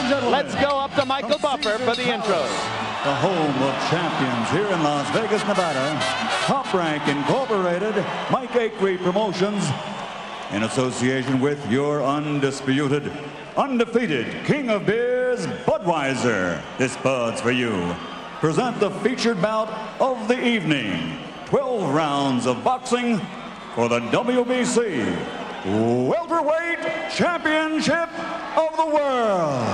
and gentlemen, let's go up to Michael Buffer for the intros. The home of champions here in Las Vegas, Nevada. Top Rank Incorporated, Mike Acree Promotions, in association with your undisputed, undefeated King of Beers, Budweiser. This Bud's for you. Present the featured bout of the evening. 12 rounds of boxing for the WBC Welterweight Championship of the World.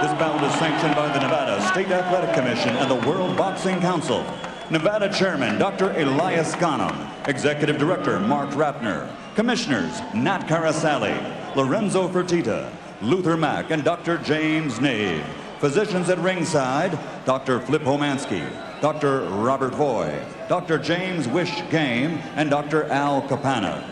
This bout is sanctioned by the Nevada State Athletic Commission and the World Boxing Council. Nevada Chairman Dr. Elias Ghanem, Executive Director Mark Rappner, Commissioners Nat Carasali, Lorenzo Fertitta, Luther Mack, and Dr. James Nave. Physicians at ringside, Dr. Flip Homansky, Dr. Robert Voy, Dr. James Wish Game, and Dr. Al Capana.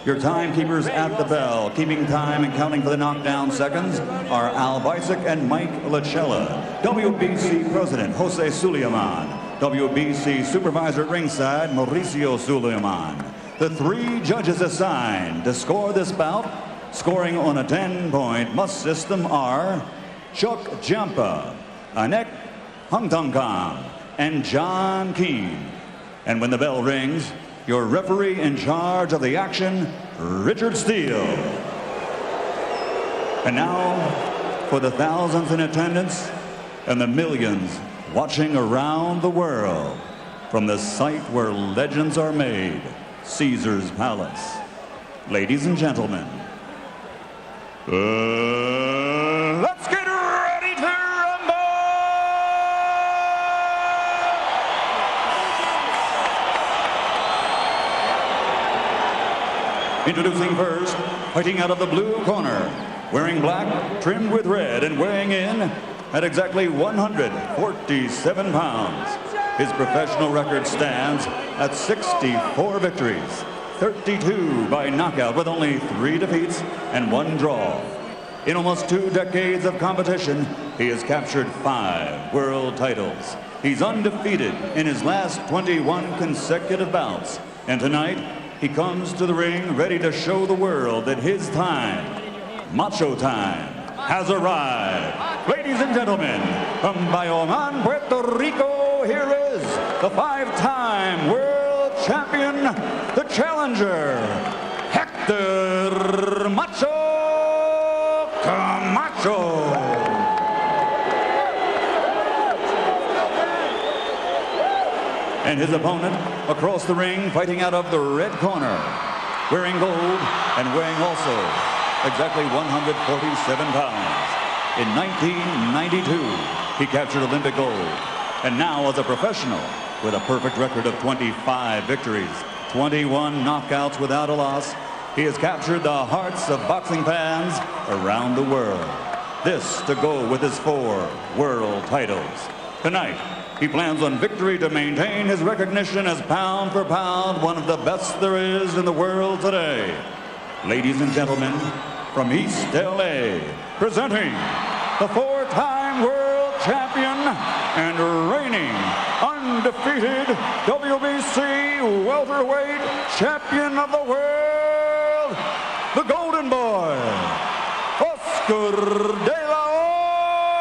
Your timekeepers at the bell, keeping time and counting for the knockdown seconds, are Al Bisick and Mike Lachella. WBC President Jose Suleiman. WBC Supervisor at ringside Mauricio Suleiman. The 3 judges assigned to score this bout, scoring on a 10-point must system, are Chuck Jampa, Anek Hungtungkam, and John Keane. And when the bell rings, your referee in charge of the action, Richard Steele. And now, for the thousands in attendance and the millions watching around the world, from the site where legends are made, Caesar's Palace. Ladies and gentlemen, let's get ready to rumble! Introducing first, fighting out of the blue corner, wearing black, trimmed with red, and weighing in at exactly 147 pounds. His professional record stands at 64 victories, 32 by knockout, with only 3 defeats and 1 draw. In almost 2 decades of competition, he has captured 5 world titles. He's undefeated in his last 21 consecutive bouts. And tonight, he comes to the ring ready to show the world that his time, Macho time, has arrived. Ladies and gentlemen, from Bayoman, Puerto Rico, here is the 5-time world champion, the challenger, Hector Macho Camacho. And his opponent across the ring, fighting out of the red corner, wearing gold and weighing also exactly 147 pounds. In 1992, he captured Olympic gold. And now as a professional, with a perfect record of 25 victories, 21 knockouts without a loss, he has captured the hearts of boxing fans around the world. This to go with his 4 world titles. Tonight, he plans on victory to maintain his recognition as pound for pound one of the best there is in the world today. Ladies and gentlemen, from East LA, presenting the 4-time world champion and reigning undefeated WBC welterweight champion of the world, the Golden Boy, Oscar De La Hoya.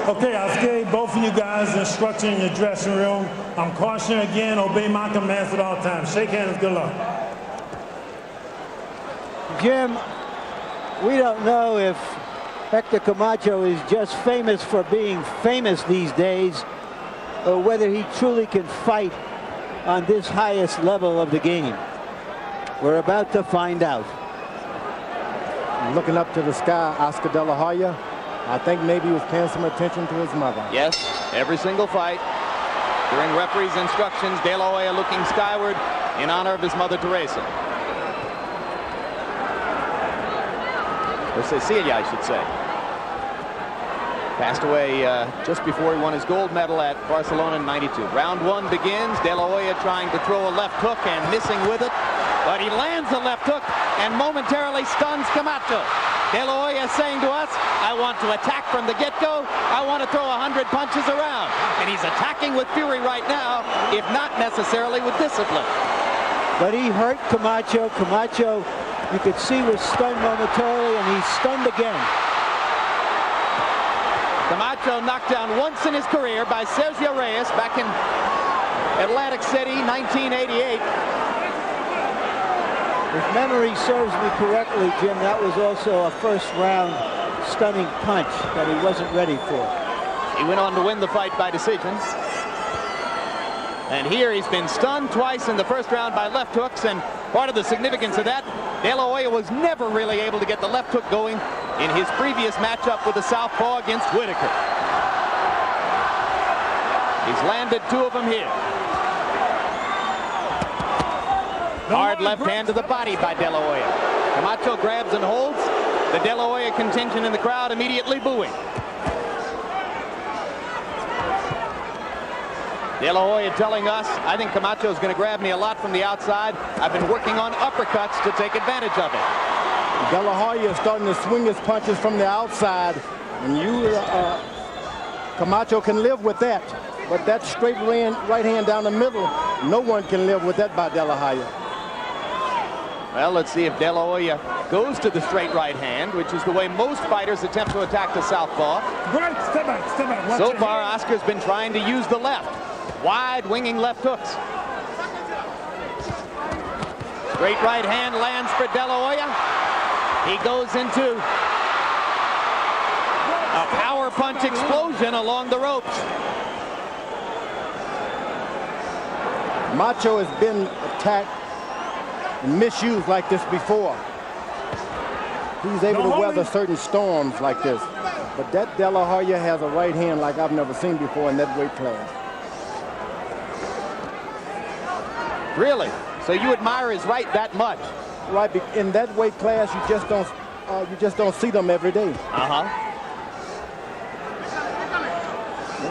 Okay, I've gave both of you guys instruction in your dressing room. I'm cautioning again, obey my commands at all times. Shake hands, good luck. Jim, we don't know if Hector Camacho is just famous for being famous these days, or whether he truly can fight on this highest level of the game. We're about to find out. Looking up to the sky, Oscar De La Hoya. I think maybe he was paying some attention to his mother. Yes, every single fight. During referee's instructions, De La Hoya looking skyward in honor of his mother, Teresa. Or Cecilia, I should say. Passed away just before he won his gold medal at Barcelona in '92. Round one begins. De La Hoya trying to throw a left hook and missing with it. But he lands the left hook and momentarily stuns Camacho. De La Hoya saying to us, I want to attack from the get-go. I want to throw 100 punches around. And he's attacking with fury right now, if not necessarily with discipline. But he hurt Camacho. Camacho, you could see, was stunned momentarily, and he's stunned again. Camacho knocked down once in his career by Sergio Reyes back in Atlantic City, 1988. If memory serves me correctly, Jim, that was also a first-round stunning punch that he wasn't ready for. He went on to win the fight by decision. And here he's been stunned twice in the first round by left hooks, and part of the significance of that, De La Hoya was never really able to get the left hook going in his previous matchup with the southpaw against Whitaker. He's landed two of them here. Hard left hand to the body by De La Hoya. Camacho grabs and holds. The De La Hoya contingent in the crowd immediately booing. De La Hoya telling us, I think Camacho is going to grab me a lot from the outside. I've been working on uppercuts to take advantage of it. De La Hoya is starting to swing his punches from the outside, and Camacho can live with that. But that straight right hand down the middle, no one can live with that by De La Hoya. Well, let's see if De La Hoya goes to the straight right hand, which is the way most fighters attempt to attack the southpaw. Step back, step back. So far, Oscar's been trying to use the left. Wide winging left hooks. Straight right hand lands for De La Hoya. He goes into a power punch explosion along the ropes. Macho has been attacked and misused like this before. He's able to weather certain storms like this. But that De La Hoya has a right hand like I've never seen before in that weight class. Really? So you admire his right that much? Right, in that weight class, you just don't see them every day.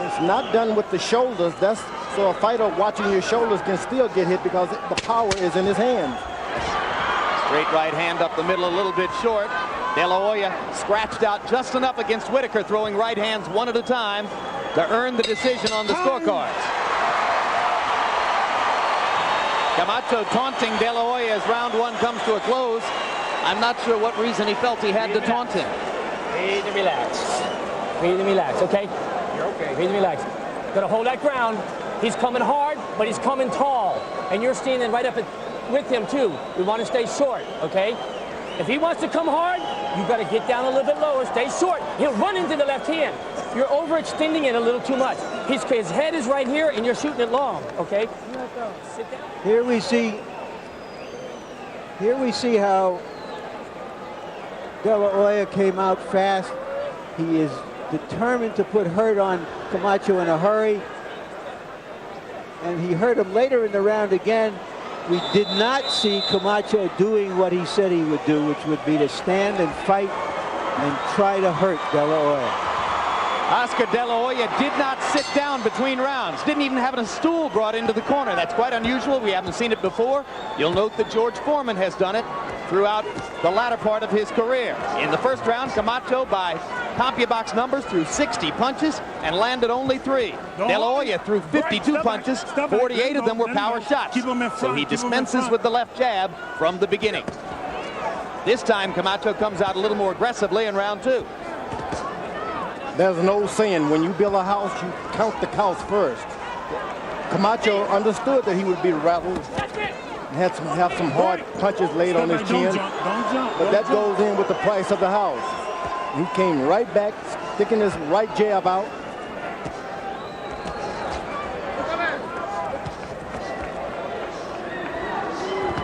It's not done with the shoulders. That's so a fighter watching your shoulders can still get hit because the power is in his hands. Straight right hand up the middle, a little bit short. De La Hoya scratched out just enough against Whitaker, throwing right hands one at a time to earn the decision on the scorecards. Camacho taunting De La Hoya as round one comes to a close. I'm not sure what reason he felt he had to taunt him. Breathe and relax. Breathe and relax, okay? You're okay. Breathe and relax. Gonna hold that ground. He's coming hard, but he's coming tall. And you're standing right up with him, too. We want to stay short, okay? If he wants to come hard, you got to get down a little bit lower. Stay short. He'll run into the left hand. You're overextending it a little too much. His head is right here, and you're shooting it long, okay? Sit down. Here we see how De La Hoya came out fast. He is determined to put hurt on Camacho in a hurry. And he hurt him later in the round again. We did not see Camacho doing what he said he would do, which would be to stand and fight and try to hurt De La Hoya. Oscar De La Hoya did not sit down between rounds. Didn't even have a stool brought into the corner. That's quite unusual. We haven't seen it before. You'll note that George Foreman has done it throughout the latter part of his career. In the first round, Camacho, by CompuBox numbers, threw 60 punches and landed only 3. De La Hoya threw 52 punches. 48 of them were power shots. So he dispenses with the left jab from the beginning. This time, Camacho comes out a little more aggressively in round 2. There's an old saying, when you build a house, you count the counts first. Camacho understood that he would be rattled. Have some hard punches laid on his chin. But that goes in with the price of the house. He came right back, sticking his right jab out.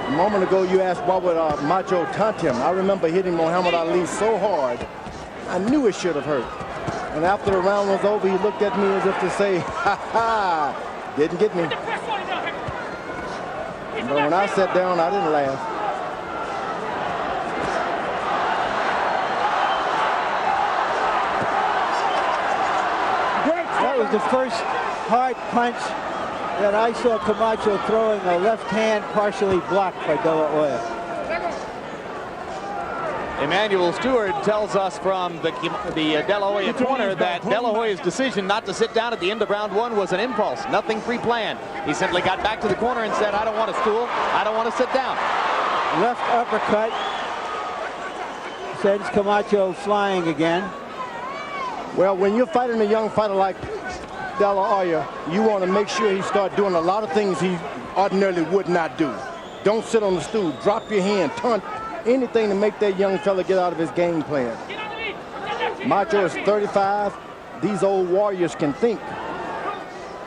A moment ago, you asked why would Macho taunt him. I remember hitting Muhammad Ali so hard, I knew it should have hurt. And after the round was over, he looked at me as if to say, ha ha, didn't get me. But when I sat down, I didn't laugh. That was the first hard punch that I saw Camacho throwing, a left hand partially blocked by De La Hoya. Emmanuel Stewart tells us from the De La Hoya corner that De La Hoya's decision not to sit down at the end of round one was an impulse, nothing pre-planned. He simply got back to the corner and said, I don't want a stool, I don't want to sit down. Left uppercut sends Camacho flying again. Well, when you're fighting a young fighter like De La Hoya, you want to make sure he starts doing a lot of things he ordinarily would not do. Don't sit on the stool, drop your hand, taunt, anything to make that young fella get out of his game plan. Macho is 35. These old warriors can think.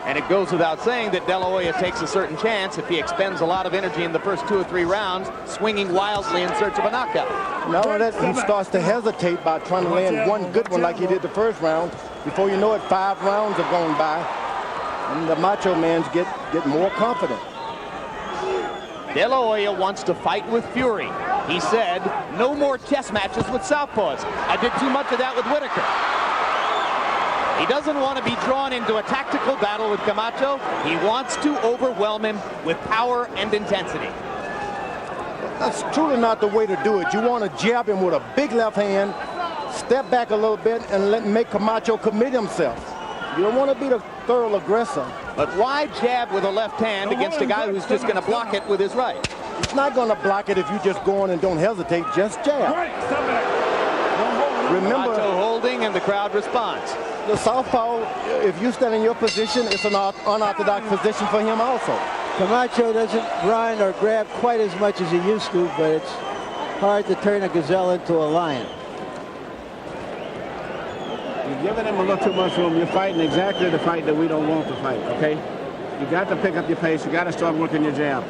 And it goes without saying that De La Hoya takes a certain chance if he expends a lot of energy in the first 2 or 3 rounds, swinging wildly in search of a knockout. Now that he starts to hesitate by trying to land one good one like he did the first round. Before you know it, 5 rounds have gone by, and the Macho Man's get more confident. De La Hoya wants to fight with fury. He said, no more chess matches with southpaws. I did too much of that with Whitaker. He doesn't want to be drawn into a tactical battle with Camacho. He wants to overwhelm him with power and intensity. That's truly not the way to do it. You want to jab him with a big left hand, step back a little bit, and make Camacho commit himself. You don't want to be the thorough aggressor. But why jab with a left hand against a guy who's just going to block it with his right? He's not going to block it if you just go on and don't hesitate. Just jab. Remember, Macho holding, and the crowd responds. The southpaw, if you stand in your position, it's an unorthodox position for him also. Camacho doesn't run or grab quite as much as he used to, but it's hard to turn a gazelle into a lion. You're giving him a little too much room. You're fighting exactly the fight that we don't want to fight, okay? You got to pick up your pace. You got to start working your jab.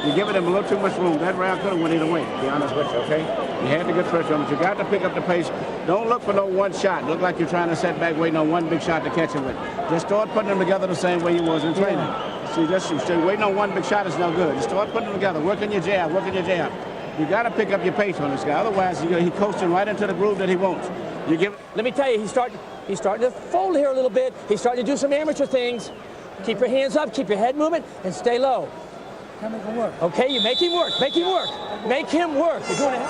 You're giving him a little too much room. That round could have went either way, to be honest with you, okay? You had to get pressure on him, but you got to pick up the pace. Don't look for no one shot. Look like you're trying to set back, waiting on one big shot to catch him with. Just start putting them together the same way you was in training. See, just waiting on one big shot is no good. Just start putting them together, working your jab, working your jab. You got to pick up your pace on this guy. Otherwise, he coasting right into the groove that he wants. Let me tell you, he's starting to fold here a little bit. He's starting to do some amateur things. Keep your hands up, keep your head moving, and stay low. Make him work. Okay, you make him work. Make him work. Make him work. You're doing it.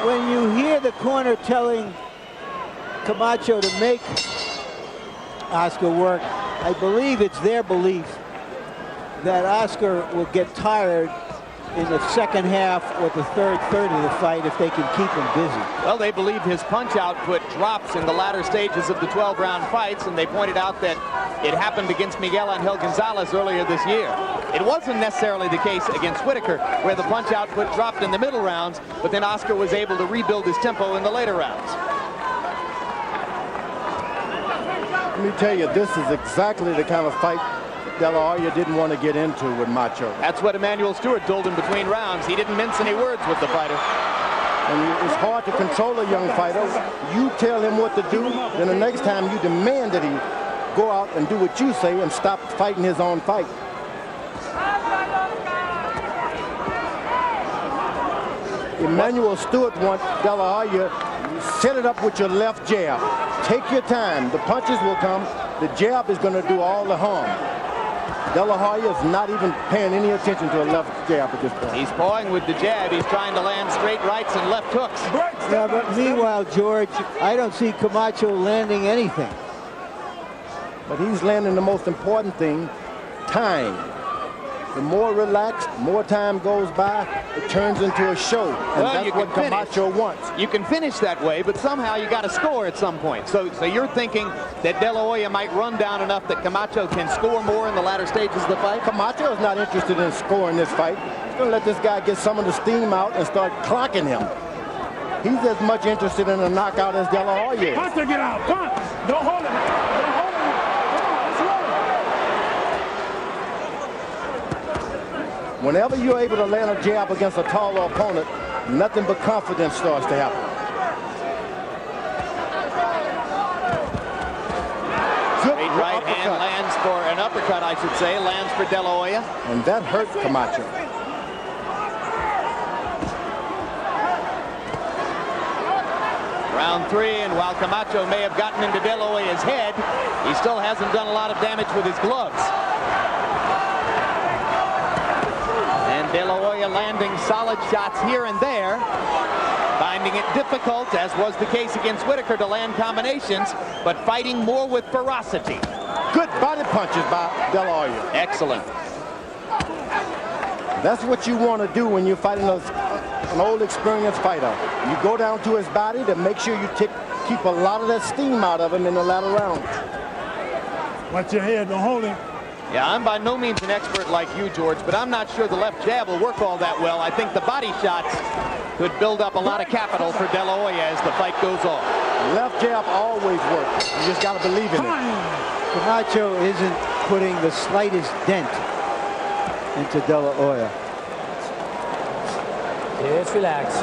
When you hear the corner telling Camacho to make Oscar work, I believe it's their belief that Oscar will get tired in the second half or the third of the fight if they can keep him busy. Well, they believe his punch output drops in the latter stages of the 12-round fights, and they pointed out that it happened against Miguel Angel Gonzalez earlier this year. It wasn't necessarily the case against Whitaker, where the punch output dropped in the middle rounds, but then Oscar was able to rebuild his tempo in the later rounds. Let me tell you, this is exactly the kind of fight De La Hoya didn't want to get into with Macho. That's what Emmanuel Stewart told him between rounds. He didn't mince any words with the fighter. And it's hard to control a young fighter. You tell him what to do, then the next time you demand that he go out and do what you say and stop fighting his own fight. Emmanuel Stewart wants De La Hoya, set it up with your left jab. Take your time. The punches will come. The jab is going to do all the harm. De La Hoya is not even paying any attention to a left jab at this point. He's pawing with the jab. He's trying to land straight rights and left hooks. Yeah, but meanwhile, George, I don't see Camacho landing anything. But he's landing the most important thing, time. The more relaxed, more time goes by, it turns into a show. And well, that's what Camacho wants. You can finish that way, but somehow you got to score at some point. So you're thinking that De La Hoya might run down enough that Camacho can score more in the latter stages of the fight? Camacho is not interested in scoring this fight. He's going to let this guy get some of the steam out and start clocking him. He's as much interested in a knockout as De La Hoya is. Punch to get out. Punch. Don't hold him. Don't hold him. Whenever you're able to land a jab against a taller opponent, nothing but confidence starts to happen. Straight right hand lands for an uppercut, I should say, lands for De La Hoya. And that hurt Camacho. Round 3, and while Camacho may have gotten into De La Hoya's head, he still hasn't done a lot of damage with his gloves. And De La Hoya landing solid shots here and there, finding it difficult, as was the case against Whitaker, to land combinations, but fighting more with ferocity. Good body punches by De La Hoya. Excellent. That's what you want to do when you're fighting an old experienced fighter. You go down to his body to make sure you keep a lot of that steam out of him in the latter rounds. Watch your head, don't hold him. Yeah, I'm by no means an expert like you, George, but I'm not sure the left jab will work all that well. I think the body shots could build up a lot of capital for De La Hoya as the fight goes on. Left jab always works. You just got to believe in it. Camacho isn't putting the slightest dent into De La Hoya. Just relax.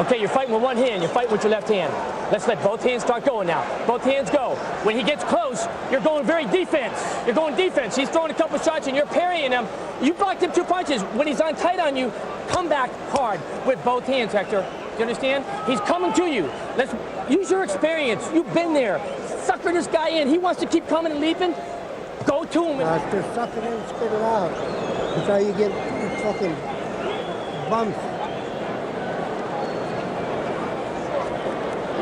Okay, you're fighting with one hand. You're fighting with your left hand. Let's let both hands start going now. Both hands go. When he gets close, you're going very defense. You're going defense. He's throwing a couple shots and you're parrying him. You blocked him 2 punches. When he's on tight on you, come back hard with both hands, Hector. Do you understand? He's coming to you. Let's use your experience. You've been there. Sucker this guy in. He wants to keep coming and leaping. Go to him. Just suck it in and spit it out. That's how you get fucking bumps.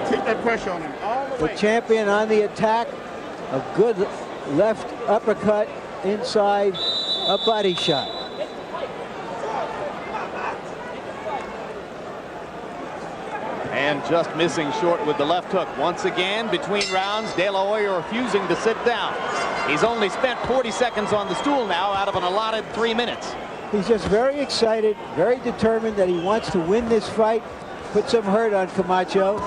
Keep that pressure on him all the way. The champion on the attack. A good left uppercut inside a body shot. And just missing short with the left hook. Once again, between rounds, De La Hoya refusing to sit down. He's only spent 40 seconds on the stool now out of an allotted 3 minutes. He's just very excited, very determined that he wants to win this fight, put some hurt on Camacho.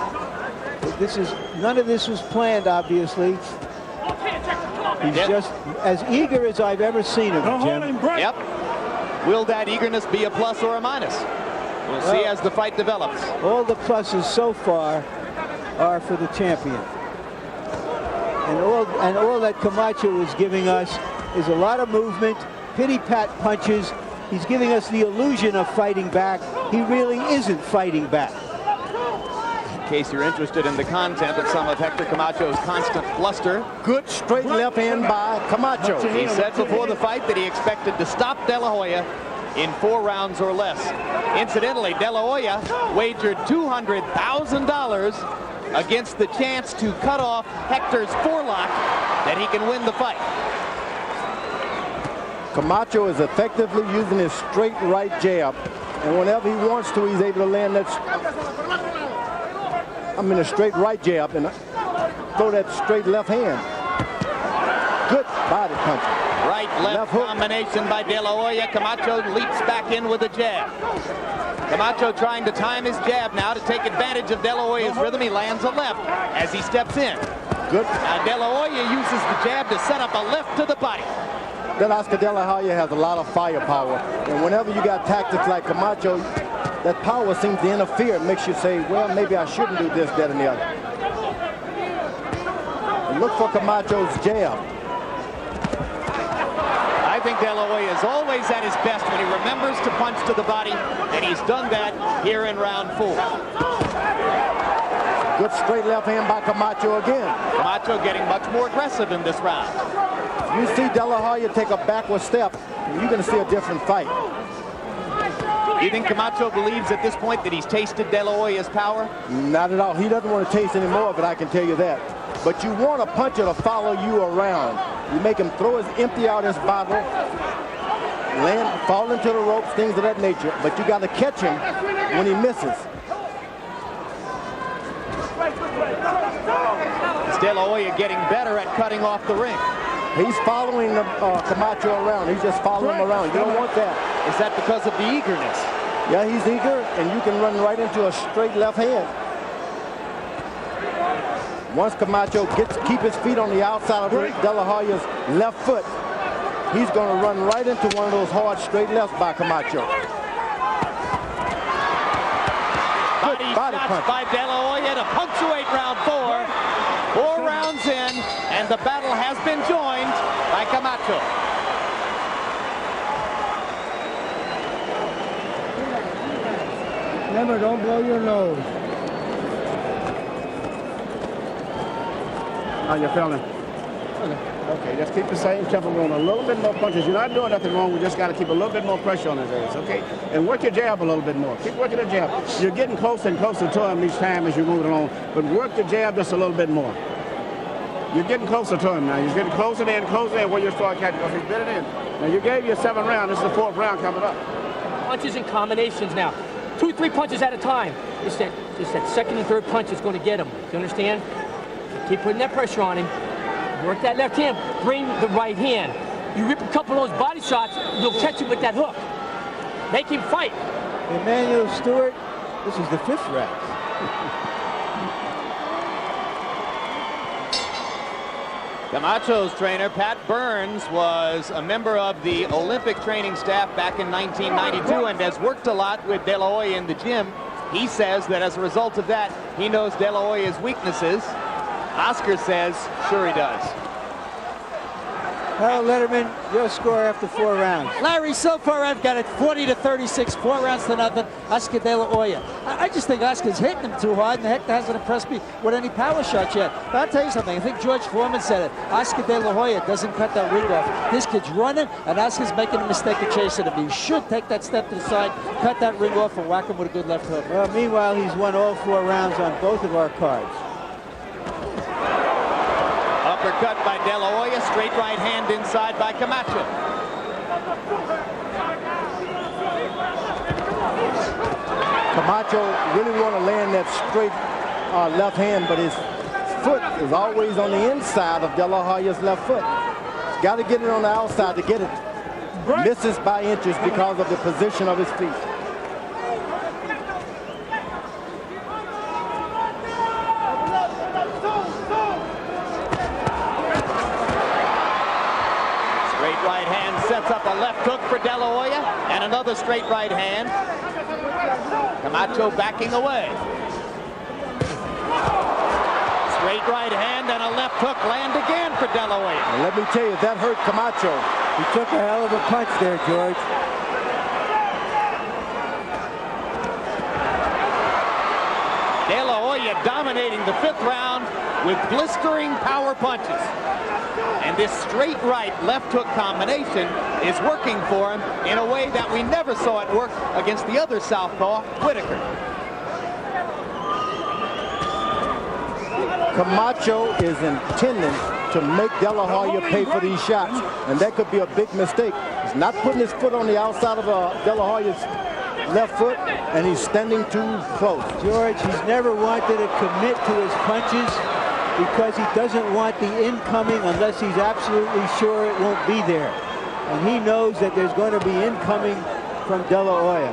None of this was planned, obviously. He's just as eager as I've ever seen him, Jim. Yep. Will that eagerness be a plus or a minus? We'll see as the fight develops. All the pluses so far are for the champion. And all that Camacho is giving us is a lot of movement, pity-pat punches. He's giving us the illusion of fighting back. He really isn't fighting back. In case you're interested in the content of some of Hector Camacho's constant bluster. Good straight left hand by Camacho. He said before the fight that he expected to stop De La Hoya in 4 rounds or less. Incidentally, De La Hoya wagered $200,000 against the chance to cut off Hector's forelock that he can win the fight. Camacho is effectively using his straight right jab, and whenever he wants to, he's able to land that a straight right jab and throw that straight left hand. Good body punch. Right-left combination by De La Hoya. Camacho leaps back in with a jab. Camacho trying to time his jab now to take advantage of De La Hoya's rhythm. He lands a left as he steps in. Good. Now De La Hoya uses the jab to set up a left to the body. Oscar De La Hoya has a lot of firepower, and whenever you got tactics like Camacho, that power seems to interfere. It makes you say, well, maybe I shouldn't do this, that, and the other. And look for Camacho's jab. I think De La Hoya is always at his best when he remembers to punch to the body, and he's done that here in round 4. Good straight left hand by Camacho again. Camacho getting much more aggressive in this round. You see De La Hoya take a backward step, you're going to see a different fight. Do you think Camacho believes at this point that he's tasted De La Hoya's power? Not at all. He doesn't want to taste any more of it, I can tell you that. But you want a puncher to follow you around. You make him empty out his bottle, fall into the ropes, things of that nature. But you got to catch him when he misses. Is De La Hoya getting better at cutting off the ring? He's following Camacho around. He's just following him around. You don't want that. Is that because of the eagerness? Yeah, he's eager, and you can run right into a straight left hand. Once Camacho keep his feet on the outside of De La Hoya's left foot, he's going to run right into one of those hard straight lefts by Camacho. Body shots by De La Hoya to punctuate round 4. 4 rounds in, and the battle has been joined by Camacho. Remember, don't blow your nose. How you feeling? Okay, just keep the same tempo going. A little bit more punches. You're not doing nothing wrong. We just got to keep a little bit more pressure on his ass, okay? And work your jab a little bit more. Keep working the jab. You're getting closer and closer to him each time as you're moving along, but work the jab just a little bit more. You're getting closer to him now. He's getting closer in where you start catching because he's bit it in. Now, you gave your 7th round. This is the 4th round coming up. Punches and combinations now. 2, 3 punches at a time. It's that 2nd and 3rd punch is going to get him. Do you understand? Keep putting that pressure on him. Work that left hand. Bring the right hand. You rip a couple of those body shots, you'll catch him with that hook. Make him fight. Emmanuel Stewart, this is the 5th round. Camacho's trainer, Pat Burns, was a member of the Olympic training staff back in 1992 and has worked a lot with De La Hoya in the gym. He says that as a result of that, he knows De La Hoya's weaknesses. Oscar says, sure he does. Harold Letterman, your score after 4 rounds. Larry, so far I've got it 40-36, 4 rounds to nothing. Oscar De La Hoya. I just think Oscar's hitting him too hard, and Hector hasn't impressed me with any power shots yet. But I'll tell you something. I think George Foreman said it. Oscar De La Hoya doesn't cut that ring off. This kid's running, and Oscar's making a mistake of chasing him. He should take that step to the side, cut that ring off, and whack him with a good left hook. Well, meanwhile, he's won all 4 rounds on both of our cards. Uppercut by De La Hoya, straight right hand inside by Camacho. Camacho really want to land that straight left hand, but his foot is always on the inside of De La Hoya's left foot. He's got to get it on the outside to get it. Misses by inches because of the position of his feet. Sets up a left hook for De La Hoya and another straight right hand. Camacho backing away. Straight right hand and a left hook land again for De La Hoya. And let me tell you, that hurt Camacho. He took a hell of a punch there, George. De La Hoya dominating the 5th round with blistering power punches. And this straight right left hook combination is working for him in a way that we never saw it work against the other southpaw, Whitaker. Camacho is intending to make De La Hoya pay for these shots, and that could be a big mistake. He's not putting his foot on the outside of De La Hoya's left foot, and he's standing too close. George, he's never wanted to commit to his punches because he doesn't want the incoming unless he's absolutely sure it won't be there. And he knows that there's going to be incoming from De La Hoya.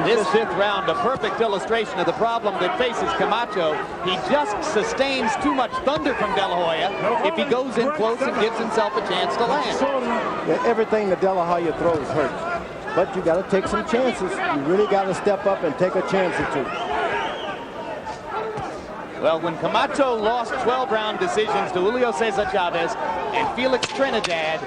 This 5th round, a perfect illustration of the problem that faces Camacho. He just sustains too much thunder from De La Hoya if he goes in close and gives himself a chance to land. Yeah, everything that De La Hoya throws hurts. But you got to take some chances. You really got to step up and take a chance or two. Well, when Camacho lost 12-round decisions to Julio Cesar Chavez and Felix Trinidad,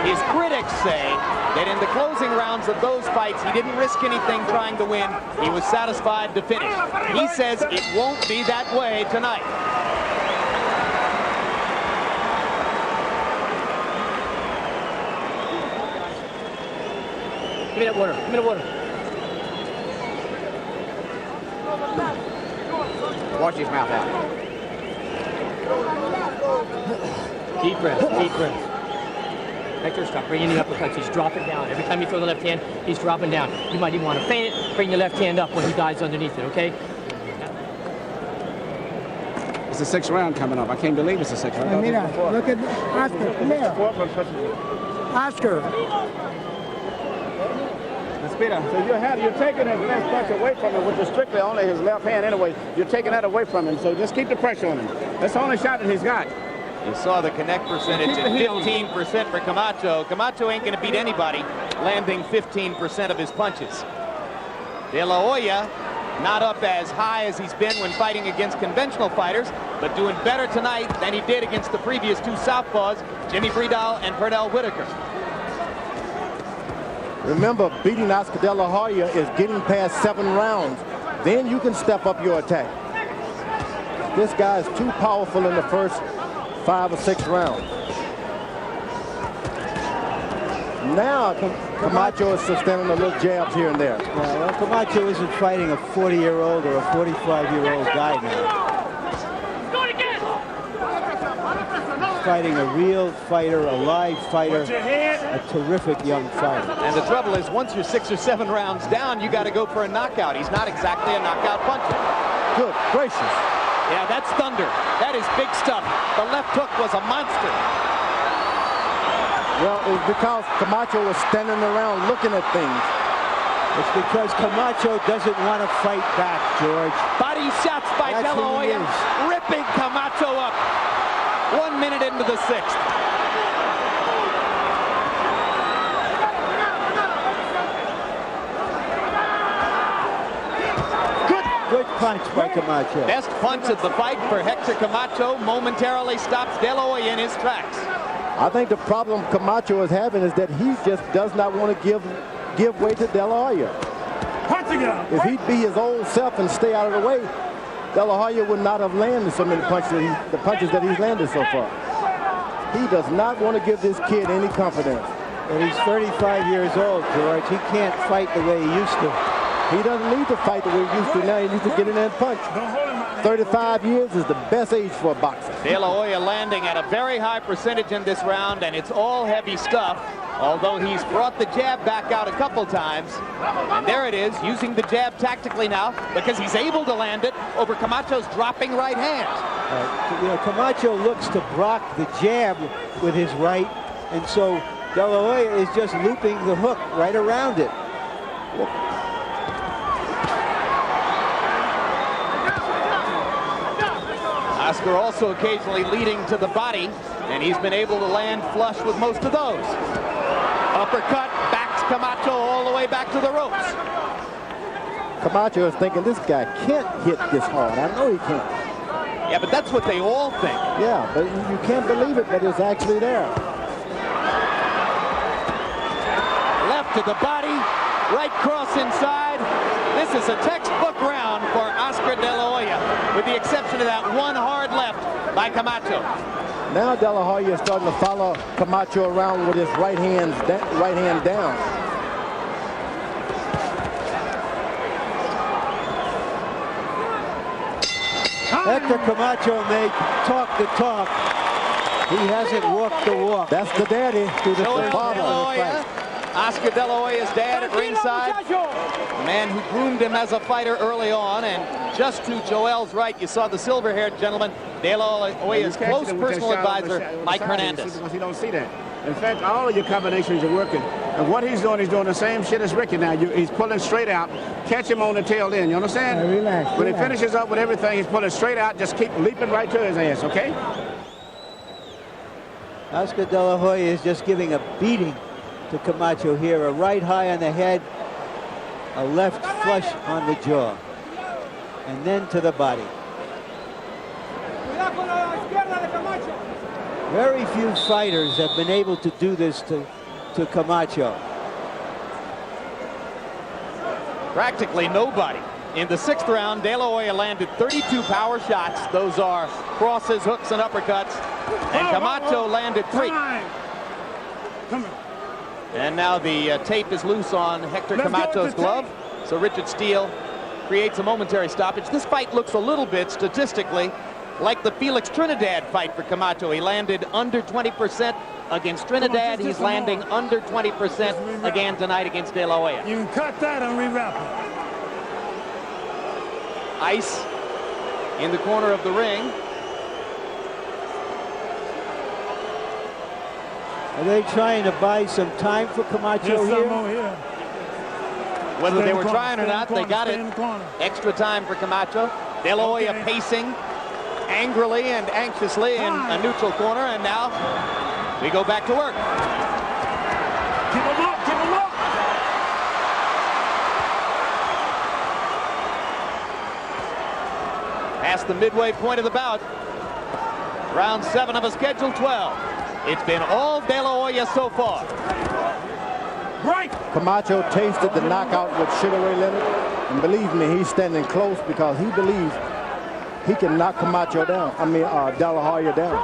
his critics say that in the closing rounds of those fights, he didn't risk anything trying to win. He was satisfied to finish. He says it won't be that way tonight. Give me that water. Give me the water. Wash his mouth out. Deep breath, deep breath. Hector, stop bringing the uppercuts. He's dropping down. Every time you throw the left hand, he's dropping down. You might even want to feint it, bring the left hand up when he dives underneath it, okay? It's the 6th round coming up. I can't believe it's the 6th round. I mean, look at Oscar. Come here. Oscar. So you're taking his left punch away from him, which is strictly only his left hand anyway. You're taking that away from him, so just keep the pressure on him. That's the only shot that he's got. You saw the connect percentage at 15% for Camacho. Camacho ain't going to beat anybody, landing 15% of his punches. De La Hoya not up as high as he's been when fighting against conventional fighters, but doing better tonight than he did against the previous 2 southpaws, Jimmy Bredal and Pernell Whitaker. Remember, beating Oscar De La Hoya is getting past 7 rounds. Then you can step up your attack. This guy is too powerful in the first 5 or 6 rounds. Now Camacho is sustaining a little jabs here and there. Well, Camacho isn't fighting a 40-year-old or a 45-year-old guy now. He's fighting a real fighter, a live fighter, a terrific young fighter. And the trouble is, once you're 6 or 7 rounds down, you got to go for a knockout. He's not exactly a knockout puncher. Good gracious. Yeah, that's thunder. That is big stuff. The left hook was a monster. Well, it's because Camacho was standing around looking at things. It's because Camacho doesn't want to fight back, George. Body shots by De La Hoya, ripping Camacho up. 1 minute into the 6th. Good punch by Camacho. Best punch of the fight for Hector Camacho. Momentarily stops De La Hoya in his tracks. I think the problem Camacho is having is that he just does not want to give way to De La Hoya. If he'd be his old self and stay out of the way, De La Hoya would not have landed so many punches, the punches that he's landed so far. He does not want to give this kid any confidence. But he's 35 years old, George. He can't fight the way he used to. He doesn't need to fight the way he used to now. He needs to get in there and punch. 35 years is the best age for a boxer. De La Hoya landing at a very high percentage in this round, and it's all heavy stuff, although he's brought the jab back out a couple times. And there it is, using the jab tactically now, because he's able to land it over Camacho's dropping right hand. You know, Camacho looks to block the jab with his right, and so De La Hoya is just looping the hook right around it. Oscar also occasionally leading to the body, and he's been able to land flush with most of those. Uppercut, backs Camacho all the way back to the ropes. Camacho is thinking, this guy can't hit this hard. I know he can't. Yeah, but that's what they all think. Yeah, but you can't believe it, but it's actually there. Left to the body, right cross inside. This is a textbook round for Oscar De La Hoya, with the exception of that one hard left by Camacho. Now De La Hoya is starting to follow Camacho around with his right hand down. Hector Camacho may talk the talk. He hasn't walked the walk. That's the daddy to the father. Oscar De La Hoya's dad at ringside. The man who groomed him as a fighter early on, and just to Joel's right, you saw the silver-haired gentleman, De La Hoya's close personal advisor, Mike Hernandez. You don't see that. In fact, all of your combinations are working. And what he's doing the same shit as Ricky now. He's pulling straight out. Catch him on the tail end. You understand? Relax. When he finishes up with everything, he's pulling straight out. Just keep leaping right to his ass, okay? Oscar De La Hoya is just giving a beating to Camacho here. A right high on the head, a left flush on the jaw, and then to the body. Very few fighters have been able to do this to Camacho. Practically nobody. In the 6th round, De La Hoya landed 32 power shots. Those are crosses, hooks, and uppercuts. And Camacho landed 3. And now the tape is loose on Hector Camacho's glove. So Richard Steele creates a momentary stoppage. This fight looks a little bit statistically like the Felix Trinidad fight for Camacho. He landed under 20% against Trinidad. He's landing under 20% again tonight against De La Hoya. You can cut that and rewrap it. Ice in the corner of the ring. Are they trying to buy some time for Camacho here? Whether they were trying or not, they got it. Extra time for Camacho. De La Hoya pacing angrily and anxiously in a neutral corner, and now we go back to work. Keep him up, keep him up. Past the midway point of the bout. Round 7 of a scheduled 12. It's been all De La Hoya so far. Right. Camacho tasted the knockout with Sugar Ray Leonard, and believe me, he's standing close because he believes he can knock Camacho down. I mean, De La Hoya down.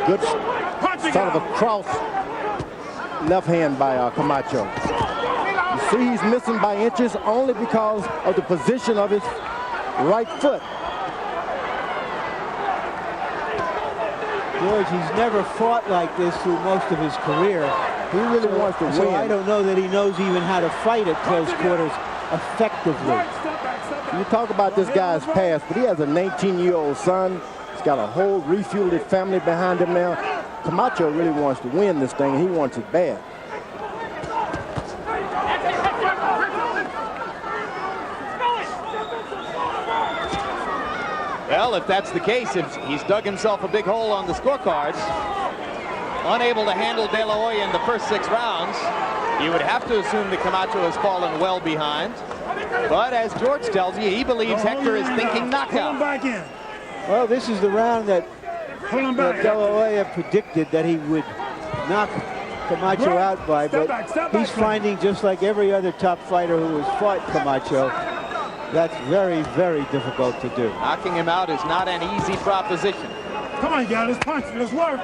Good sort of a cross left hand by Camacho. You see he's missing by inches only because of the position of his right foot. George, he's never fought like this through most of his career. He really wants to win. So I don't know that he knows even how to fight at close quarters effectively. You talk about this guy's past, but he has a 19-year-old son. He's got a whole refueled family behind him now. Camacho really wants to win this thing, and he wants it bad. Well, if that's the case, if he's dug himself a big hole on the scorecards, unable to handle De La Hoya in the first 6 rounds, you would have to assume that Camacho has fallen well behind. But as George tells you, he believes Hector is thinking knockout. Well, this is the round that De La Hoya predicted that he would knock Camacho out by, but he's finding, just like every other top fighter who has fought Camacho, that's very, very difficult to do. Knocking him out is not an easy proposition. Come on, guys, let's punch. Let's work.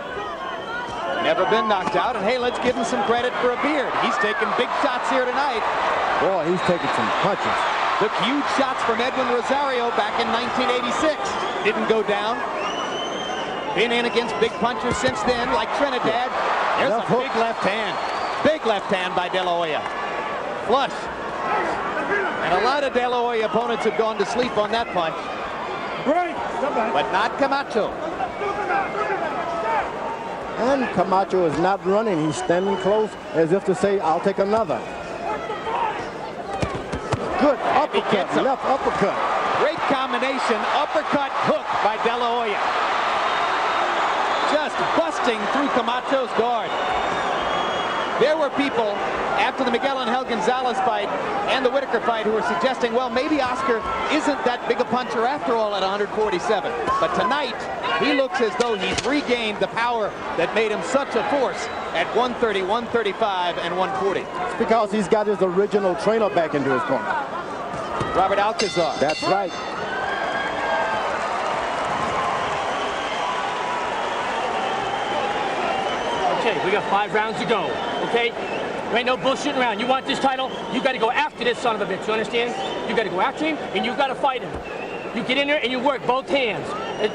Never been knocked out, and hey, let's give him some credit for a beard. He's taking big shots here tonight. Boy, he's taking some punches. Took huge shots from Edwin Rosario back in 1986. Didn't go down. Been in against big punchers since then, like Trinidad. There's a big left hand. Big left hand by De La Hoya. Flush. And a lot of De La Hoya opponents have gone to sleep on that punch. But not Camacho. And Camacho is not running. He's standing close as if to say, I'll take another. Good uppercut, left uppercut. Great combination, uppercut hook by De La Hoya. Just busting through Camacho's guard. There were people after the Miguel Angel Gonzalez fight and the Whitaker fight who were suggesting, well, maybe Oscar isn't that big a puncher after all at 147. But tonight, he looks as though he's regained the power that made him such a force at 130, 135, and 140. It's because he's got his original trainer back into his corner. Robert Alcazar. That's right. Okay, we got 5 rounds to go, okay? There ain't no bullshitting around. You want this title, you got to go after this son of a bitch, you understand? You got to go after him, and you got to fight him. You get in there and you work both hands.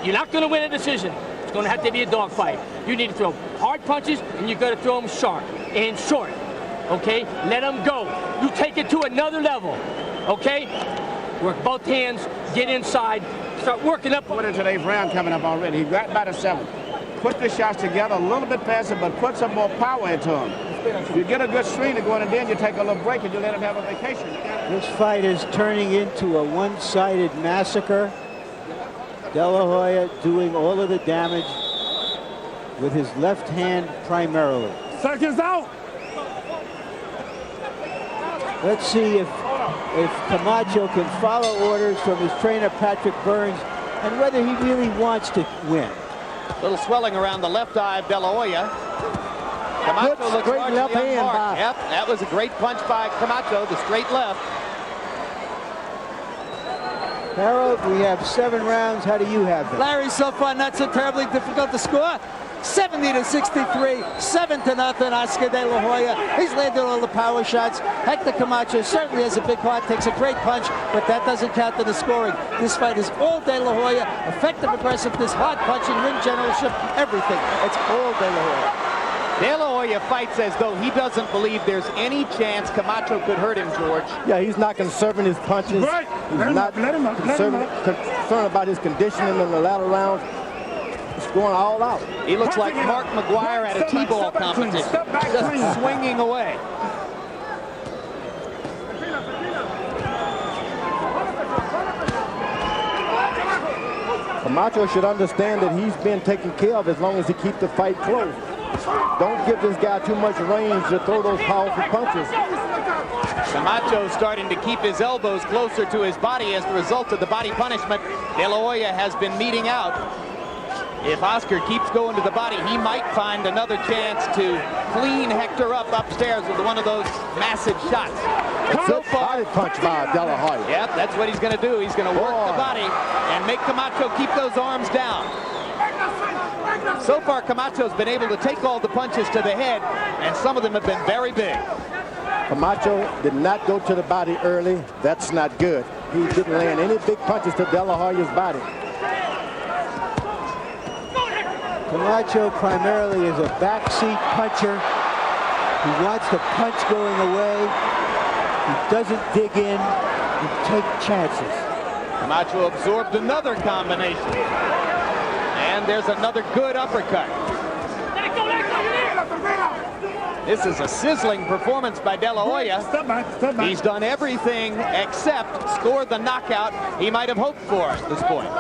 You're not going to win a decision. It's going to have to be a dogfight. You need to throw hard punches, and you got to throw them sharp and short, okay? Let them go. You take it to another level, okay? Work both hands, get inside, start working up. What is today's round coming up already? He got by the 7th. Put the shots together a little bit faster, but put some more power into him. You get a good string to going, and then you take a little break and you let him have a vacation. This fight is turning into a one-sided massacre. De La Hoya doing all of the damage with his left hand primarily. Seconds out. Let's see if Camacho can follow orders from his trainer Patrick Burns and whether he really wants to win. Little swelling around the left eye of De La Hoya. Camacho looks straight left hand by. Yep, that was a great punch by Camacho, the straight left. Harold, we have 7 rounds. How do you have them? Larry, so far not so terribly difficult to score. 70-63, 7-0, Oscar De La Hoya. He's landed all the power shots. Hector Camacho certainly has a big heart, takes a great punch, but that doesn't count in the scoring. This fight is all De La Hoya. Effective aggressiveness, hard punching, ring generalship, everything. It's all De La Hoya. De La Hoya fights as though he doesn't believe there's any chance Camacho could hurt him, George. Yeah, he's not conserving his punches. Right. He's not concerned about his conditioning in the latter rounds. He's going all out. He looks like Mark McGuire at a T-ball competition, just swinging away. Camacho should understand that he's been taken care of as long as he keeps the fight close. Don't give this guy too much range to throw those powerful punches. Camacho starting to keep his elbows closer to his body as a result of the body punishment De La Hoya has been meting out. If Oscar keeps going to the body, he might find another chance to clean Hector up upstairs with one of those massive shots. Good body punch by De La Hoya. Yep, that's what he's going to do. He's going to work the body and make Camacho keep those arms down. So far, Camacho's been able to take all the punches to the head, and some of them have been very big. Camacho did not go to the body early. That's not good. He didn't land any big punches to De La Hoya's body. Camacho primarily is a backseat puncher. He wants the punch going away. He doesn't dig in and take chances. Camacho absorbed another combination. And there's another good uppercut. This is a sizzling performance by De La Hoya. He's done everything except score the knockout he might have hoped for at this point.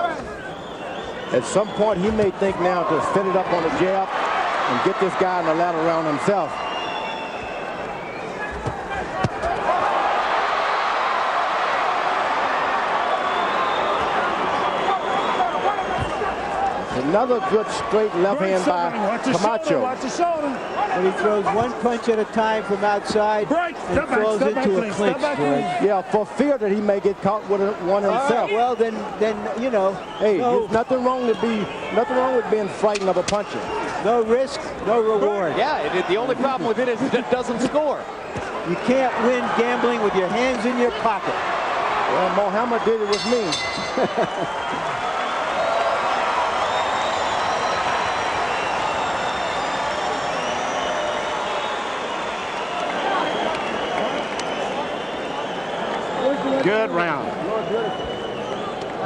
At some point, he may think now to set it up on a jab and get this guy in the ladder round himself. Another good straight left hand by Camacho. And he throws one punch at a time from outside and falls into a clinch, George. Yeah, for fear that he may get caught with one himself. Well, then you know. Hey, there's nothing wrong with being frightened of a puncher. No risk, no reward. Yeah, the only problem with it is that it doesn't score. You can't win gambling with your hands in your pocket. Well, Muhammad did it with me. Good round.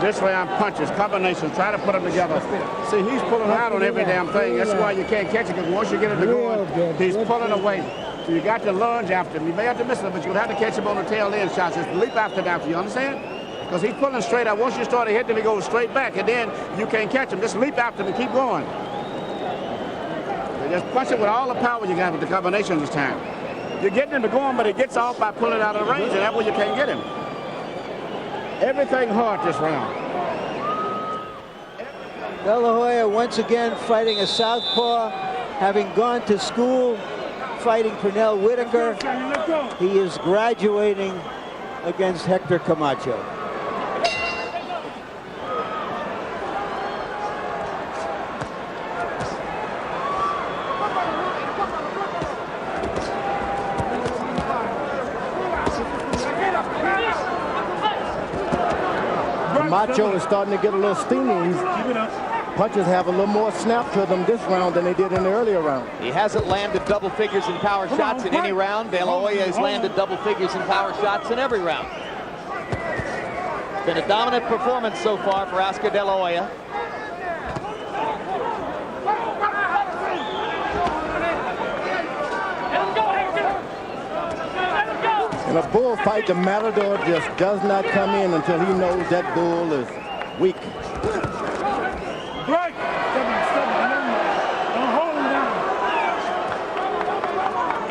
This round punches, combinations, try to put them together. See, he's pulling out on every damn thing. That's why you can't catch it, because once you get it to going, he's pulling away. So you got to lunge after him. You may have to miss him, but you'll have to catch him on the tail end shots. Just leap after him, you understand? Because he's pulling straight out. Once you start to hit him, he goes straight back, and then you can't catch him. Just leap after him and keep going. So just punch it with all the power you got with the combinations this time. You're getting him to go on, but he gets off by pulling out of the range, and that way you can't get him. Everything hard this round. De La Hoya once again fighting a southpaw, having gone to school fighting Pernell Whitaker. He is graduating against Hector Camacho. Macho is starting to get a little steamy. Punches have a little more snap to them this round than they did in the earlier round. He hasn't landed double figures in power shots in any round. De La Hoya has landed double figures in power shots in every round. It's been a dominant performance so far for Oscar De La Hoya. In a bullfight, the matador just does not come in until he knows that bull is weak. Break! Don't hold him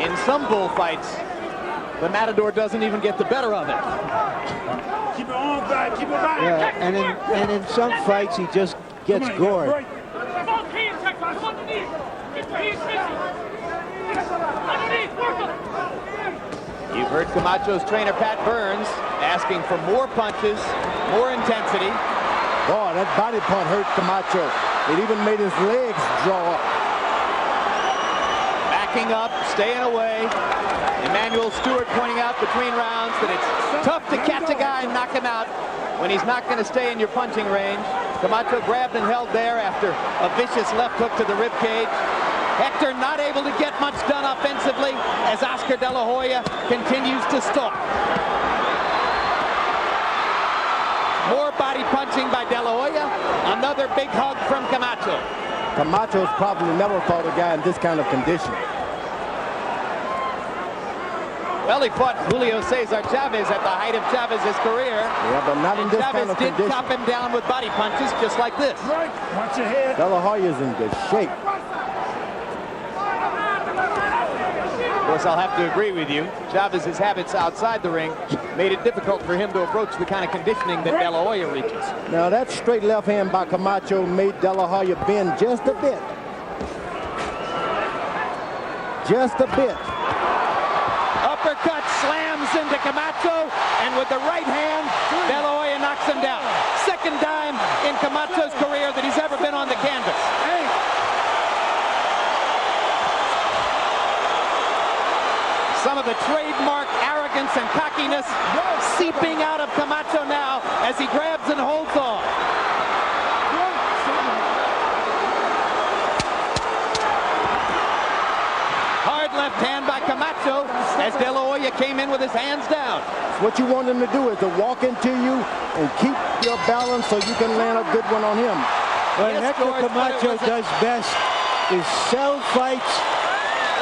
down. In some bullfights, the matador doesn't even get the better of it. Keep it on back, keep it back. Yeah, and in some fights, he just gets gored. You've heard Camacho's trainer, Pat Burns, asking for more punches, more intensity. Boy, that body punch hurt Camacho. It even made his legs draw up. Backing up, staying away. Emmanuel Stewart pointing out between rounds that it's tough to catch a guy and knock him out when he's not going to stay in your punching range. Camacho grabbed and held there after a vicious left hook to the rib cage. Hector not able to get much done offensively as Oscar De La Hoya continues to stalk. More body punching by De La Hoya. Another big hug from Camacho. Camacho's probably never fought a guy in this kind of condition. Well, he fought Julio Cesar Chavez at the height of Chavez's career. Yeah, but not in this kind of condition. Chavez did chop him down with body punches just like this. Right, watch your head. De La Hoya's in good shape. Of course, I'll have to agree with you. Chavez's habits outside the ring made it difficult for him to approach the kind of conditioning that De La Hoya reaches. Now, that straight left hand by Camacho made De La Hoya bend just a bit. Just a bit. uppercut slams into Camacho, and with the right hand, De La Hoya knocks him down. Second time in Camacho's career that he's ever been on the canvas. Some of the trademark arrogance and cockiness seeping out of Camacho now as he grabs and holds on. Hard left hand by Camacho as De La Hoya came in with his hands down. What you want him to do is to walk into you and keep your balance so you can land a good one on him. What Hector Camacho does best is sell fights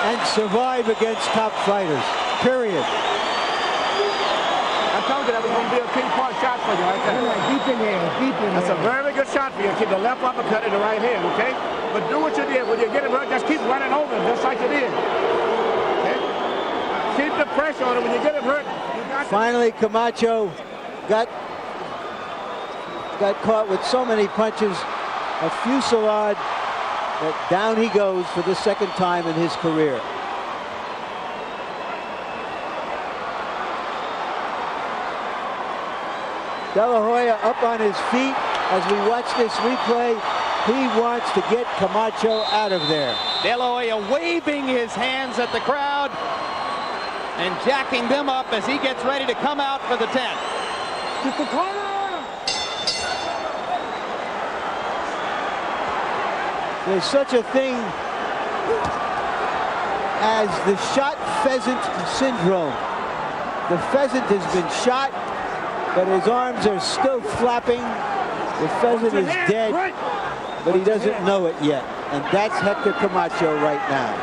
and survive against top fighters, period. I told you that was going to be a three-point shot for you right there. Deep in there, deep in That's there. a very good shot for you. Keep the left uppercut in the right hand, okay? But do what you did. When you get him hurt, just keep running over him, just like you did. Okay? Keep the pressure on him. When you get him hurt, you got Finally, Camacho got caught with so many punches, a fusillade, that down he goes for the second time in his career. De La Hoya up on his feet as we watch this replay. He wants to get Camacho out of there. De La Hoya waving his hands at the crowd and jacking them up as he gets ready to come out for the 10. Get the corner! There's such a thing as the shot pheasant syndrome. The pheasant has been shot, but his arms are still flapping. The pheasant is dead, but he doesn't know it yet. And that's Hector Camacho right now.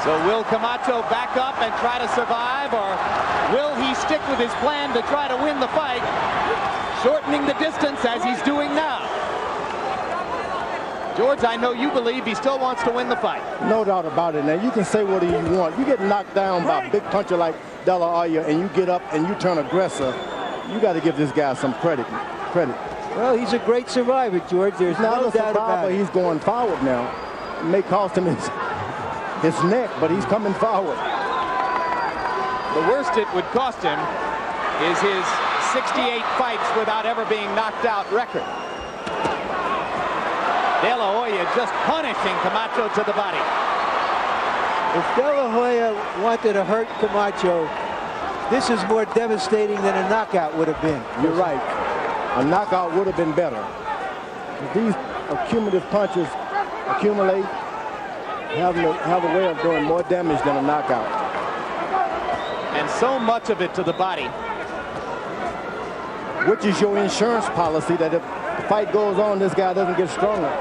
So will Camacho back up and try to survive, or will he stick with his plan to try to win the fight, shortening the distance as he's doing now? George, I know you believe he still wants to win the fight. No doubt about it. Now, you can say what you want. You get knocked down by a big puncher like De La Hoya and you get up and you turn aggressor, you got to give this guy some credit. Well, he's a great survivor, George. There's no doubt about it. He's going forward now. It may cost him his neck, but he's coming forward. The worst it would cost him is his 68 fights without ever being knocked out record. De La Hoya just punishing Camacho to the body. If De La Hoya wanted to hurt Camacho, this is more devastating than a knockout would have been. You're right. A knockout would have been better. If these accumulative punches accumulate, have a way of doing more damage than a knockout. And so much of it to the body. Which is your insurance policy that if the fight goes on, this guy doesn't get stronger.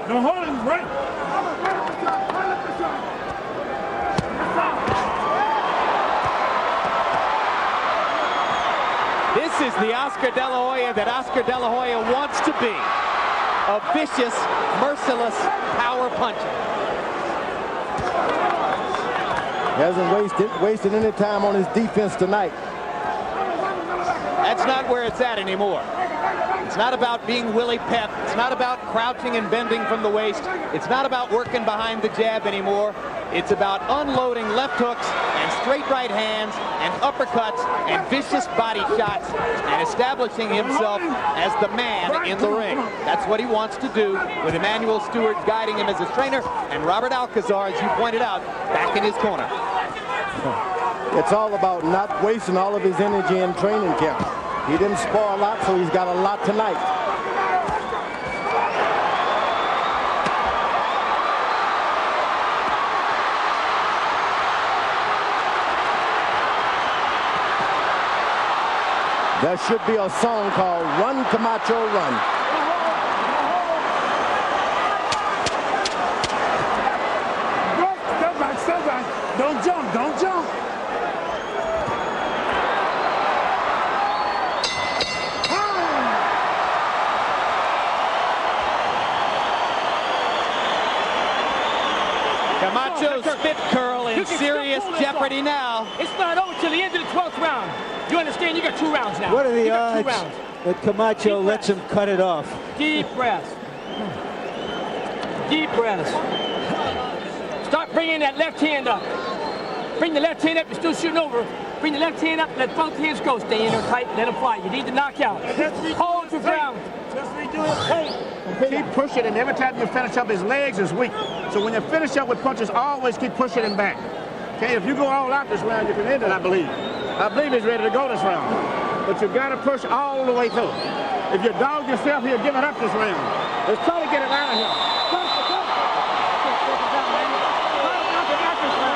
No, hold him, right. This is the Oscar De La Hoya that Oscar De La Hoya wants to be. A vicious, merciless power puncher. He hasn't wasted any time on his defense tonight. That's not where it's at anymore. It's not about being Willie Pep. It's not about crouching and bending from the waist. It's not about working behind the jab anymore. It's about unloading left hooks and straight right hands and uppercuts and vicious body shots and establishing himself as the man in the ring. That's what he wants to do, with Emmanuel Stewart guiding him as his trainer and Robert Alcazar, as you pointed out, back in his corner. It's all about not wasting all of his energy in training camp. He didn't spar a lot, so he's got a lot tonight. There should be a song called Run, Camacho, Run. Step back. Don't jump, don't jump. Camacho's spit curl in serious jeopardy now. It's not over till the end of the 12th round. You understand? You got 2 rounds now. What are the You got 2 odds rounds. that Camacho lets him cut it off? Deep breaths. Deep breaths. Start bringing that left hand up. Bring the left hand up. You're still shooting over. Bring the left hand up. Let both hands go. Stay in there tight. Let them fly. You need to knock out. Hold your ground. Keep pushing, and every time you finish up, his legs is weak. So when you finish up with punches, always keep pushing him back. Okay, if you go all out this round, you can end it, I believe. I believe he's ready to go this round. But you've got to push all the way through. If you dog yourself, he'll give it up this round. Let's try to get it out of here.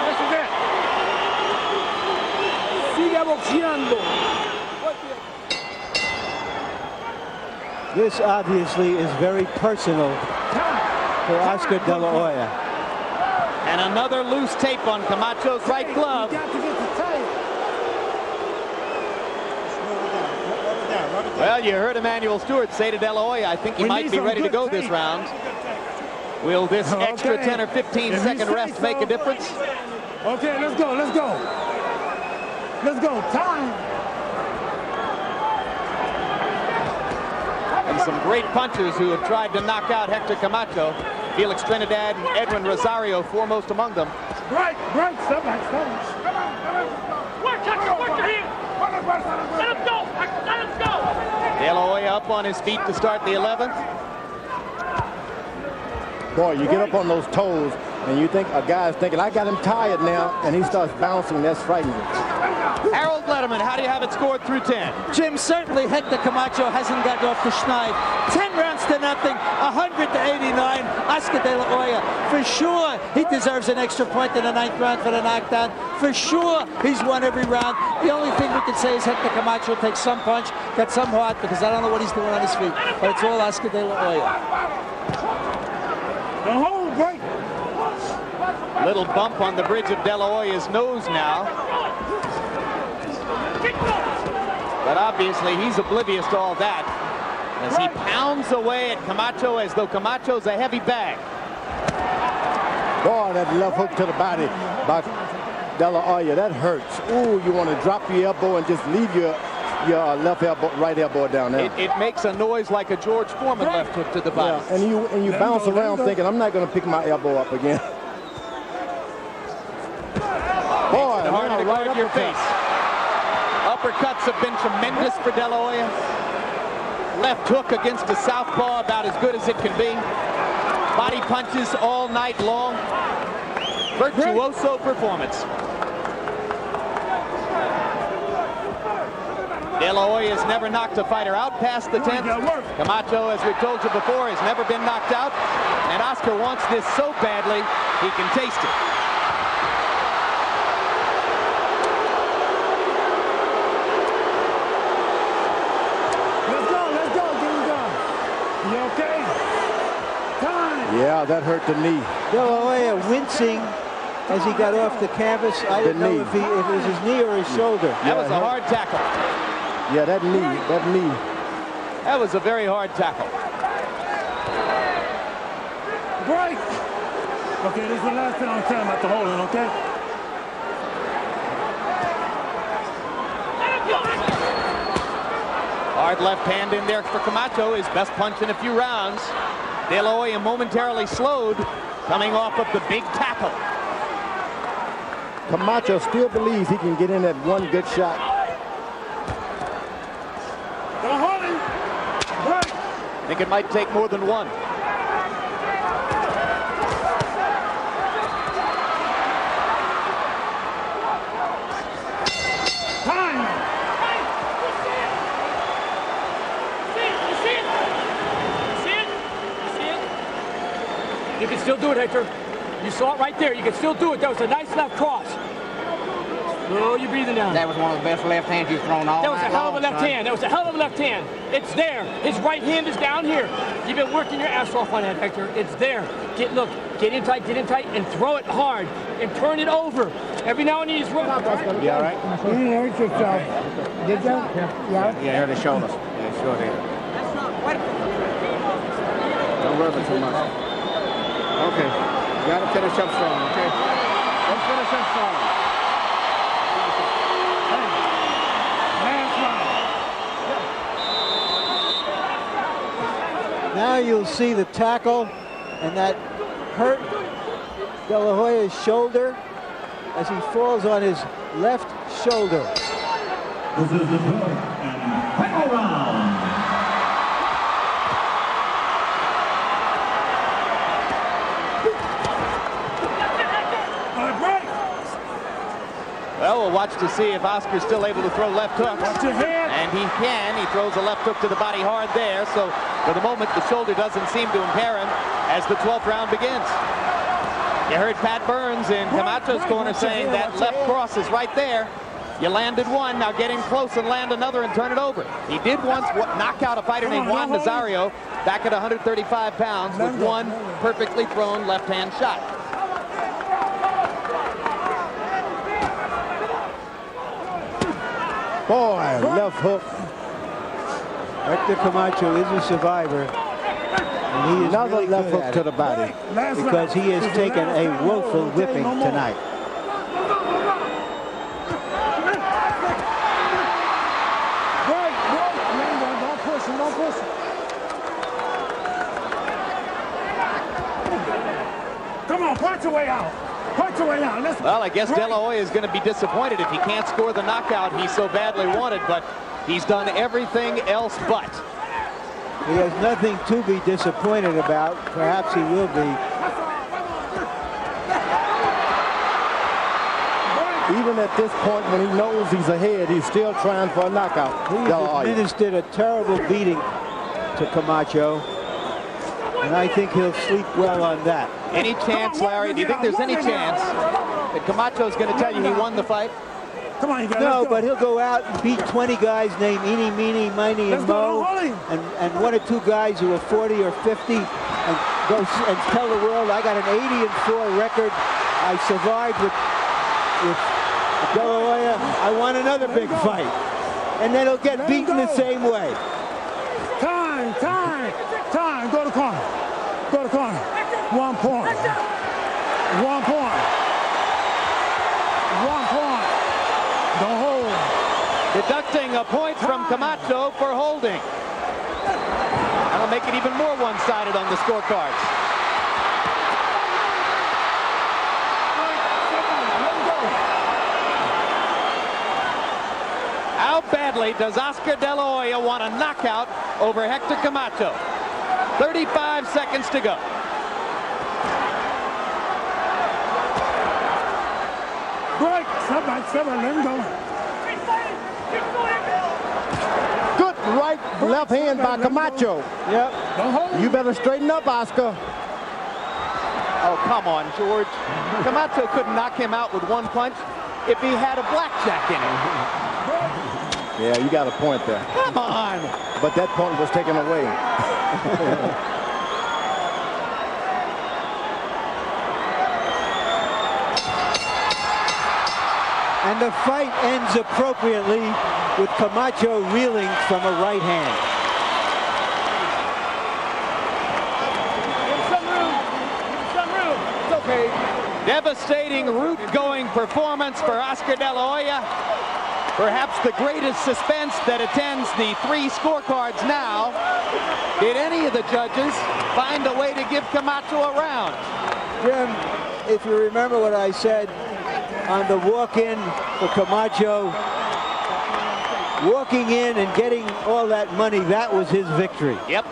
This is it. Siga boxeando. This obviously is very personal for Oscar De La Hoya. And another loose tape on Camacho's right glove. Well, you heard Emmanuel Stewart say to De La Hoya, I think he might be ready to go this round. Will this extra 10 or 15 second rest make a difference? Okay, let's go, let's go. Let's go, time. And some great punchers who have tried to knock out Hector Camacho. Felix Trinidad and Edwin Rosario foremost among them. Break, stop it. Work, Hector, work your hand. Let him go, Hector, let him go. De La Hoya up on his feet to start the 11th. Boy, you get up on those toes, and you think a guy's thinking, I got him tired now, and he starts bouncing. That's frightening. Harold Letterman, how do you have it scored through 10? Jim, certainly Hector Camacho hasn't gotten off the schneid. 10 rounds to nothing, 100 to 89. Oscar De La Hoya, for sure, he deserves an extra point in the 9th round for the knockdown. For sure, he's won every round. The only thing we can say is Hector Camacho takes some punch, got some heart, because I don't know what he's doing on his feet. But it's all Oscar De La Hoya. The whole break. Little bump on the bridge of De La Hoya's nose now. But obviously he's oblivious to all that as he pounds away at Camacho as though Camacho's a heavy bag. Boy, that left hook to the body by De La Hoya, that hurts. Ooh, you want to drop your elbow and just leave your left elbow, right elbow down there. It makes a noise like a George Foreman left hook to the body. Yeah, and you bounce around thinking, I'm not going to pick my elbow up again. Boy, harder to guard your face. Uppercuts have been tremendous for De La Hoya. Left hook against a southpaw, about as good as it can be. Body punches all night long. Virtuoso performance. De La Hoya has never knocked a fighter out past the 10th. Camacho, as we've told you before, has never been knocked out. And Oscar wants this so badly, he can taste it. Yeah, that hurt the knee. De La Hoya wincing as he got off the canvas. I didn't know if it was his knee or his shoulder. That was a hard tackle. Yeah, that knee. That was a very hard tackle. Break. Okay, this is the last thing I'm telling about the holding, okay? Hard left hand in there for Camacho, his best punch in a few rounds. De La Hoya momentarily slowed, coming off of the big tackle. Camacho still believes he can get in that one good shot. I think it might take more than one. You can still do it, Hector. You saw it right there. You can still do it. That was a nice left cross. Slow your breathing down. That was one of the best left hands you've thrown all night. That was a hell of a left hand. That was a hell of a left hand. It's there. His right hand is down here. You've been working your ass off on that, Hector. It's there. Look, get in tight, and throw it hard, and turn it over. Every now and then, he's running out. You all right? You didn't hurt yourself. Did you? Yeah. Yeah, hurt his shoulders. Yeah, sure did. Don't rub it too much. Okay, you got to finish up strong, okay? Let's finish up strong. Now you'll see the tackle, and that hurt De La Hoya's shoulder. as he falls on his left shoulder. This is the third and final round. Well, we'll watch to see if Oscar's still able to throw left hooks. Watch your head. And he can. He throws a left hook to the body hard there. So for the moment, the shoulder doesn't seem to impair him as the 12th round begins. You heard Pat Burns in Camacho's corner saying that left cross is right there. You landed one, now get in close and land another and turn it over. He did once knock out a fighter named Juan Nazario back at 135 pounds with one perfectly thrown left-hand shot. Boy, left hook. Hector Camacho is a survivor. And he is Another really left good hook at to it the body. because he has taken a woeful whipping tonight. Don't push him, don't push him. Come on, punch your way out. Punch your way out. Well, I guess De La Hoya is going to be disappointed if he can't score the knockout he so badly wanted, but he's done everything else but. He has nothing to be disappointed about. Perhaps he will be. Even at this point, when he knows he's ahead, he's still trying for a knockout. He administered a terrible beating to Camacho, and I think he'll sleep well on that. Any chance, Larry? Do you think there's any chance that Camacho's going to tell you he won the fight? Come on, you guys. No, but he'll go out and beat 20 guys named Eeny, Meeny, Miny, and Mo, and one or two guys who are 40 or 50, and go and tell the world, I got an 80-4 record. I survived with De La Hoya. I won another big fight. And then he'll get beaten the same way. Time. Go to corner. Go to corner. 1 point. 1 point. 1 point. Don't hold. Deducting a point from Camacho for holding. That'll make it even more one-sided on the scorecards. How badly does Oscar De La Hoya want a knockout over Hector Camacho? 35 seconds to go. Break. Step back, let him go. Good right, left hand by Camacho. Yep. You better straighten up, Oscar. Oh, come on, George. Camacho couldn't knock him out with one punch if he had a blackjack in him. Yeah, you got a point there. Come on. But that point was taken away. And the fight ends appropriately with Camacho reeling from a right hand. Some room. It's okay. Devastating route-going performance for Oscar De La Hoya. Perhaps the greatest suspense that attends the 3 scorecards now. Did any of the judges find a way to give Camacho a round? Jim, if you remember what I said on the walk-in for Camacho, walking in and getting all that money, that was his victory. Yep.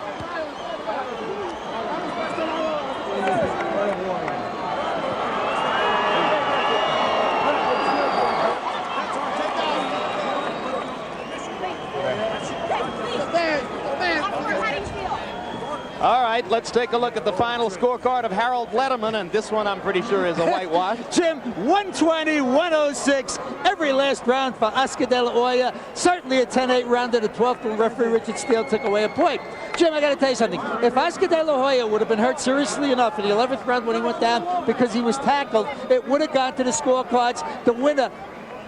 All right, let's take a look at the final scorecard of Harold Letterman, and this one I'm pretty sure is a whitewash. Jim, 120, 106, every last round for Oscar De La Hoya. Certainly a 10-8 round in the 12th when referee Richard Steele took away a point. Jim, I got to tell you something. If Oscar De La Hoya would have been hurt seriously enough in the 11th round when he went down because he was tackled, it would have gone to the scorecards. The winner